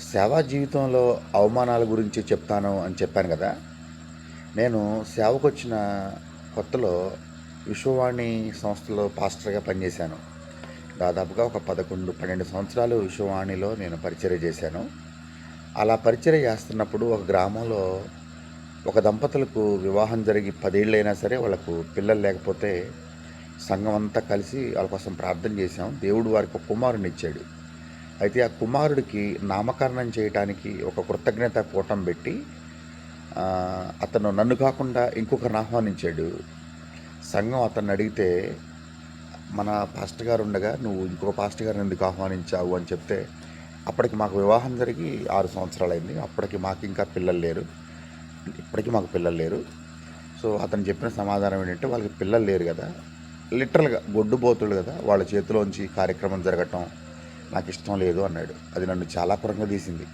సేవా జీవితంలో అవమానాల గురించి చెప్తాను అని చెప్పాను కదా! నేను సేవకొచ్చిన కొత్తలో విశ్వవాణి సంస్థలో పాస్టర్‌గా పనిచేశాను. దాదాపుగా ఒక 11, 12 సంవత్సరాలు విశ్వవాణిలో నేను పరిచర్య చేశాను. అలా పరిచర్య చేస్తున్నప్పుడు ఒక గ్రామంలో ఒక దంపతులకు వివాహం జరిగి 10 ఏళ్లైనా సరే వాళ్ళకు పిల్లలు లేకపోతే సంఘం అంతా కలిసి వాళ్ళ కోసం ప్రార్థన చేశాం. దేవుడు వారికి ఒక కుమారుడినిచ్చాడు. అయితే ఆ కుమారుడికి నామకరణం చేయటానికి ఒక కృతజ్ఞత కూటం పెట్టి అతను నన్ను కాకుండా ఇంకొకరిని ఆహ్వానించాడు. సంఘం అతన్ని అడిగితే, మన పాస్టర్ గారు ఉండగా నువ్వు ఇంకో పాస్టర్ గారిని ఎందుకు ఆహ్వానించావు అని చెప్తే, అప్పటికి మాకు వివాహం జరిగి 6 సంవత్సరాలైంది. అప్పటికి మాకు ఇంకా పిల్లలు లేరు. ఇప్పటికీ మాకు పిల్లలు లేరు. సో అతను చెప్పిన సమాధానం ఏంటంటే, వాళ్ళకి పిల్లలు లేరు కదా, లిటరల్గా గొడ్డుబోతులు కదా, వాళ్ళ చేతిలోంచి కార్యక్రమం జరగటం నాకు ఇష్టం లేదు అన్నాడు. అది నన్ను చాలా కృంగదీసింది.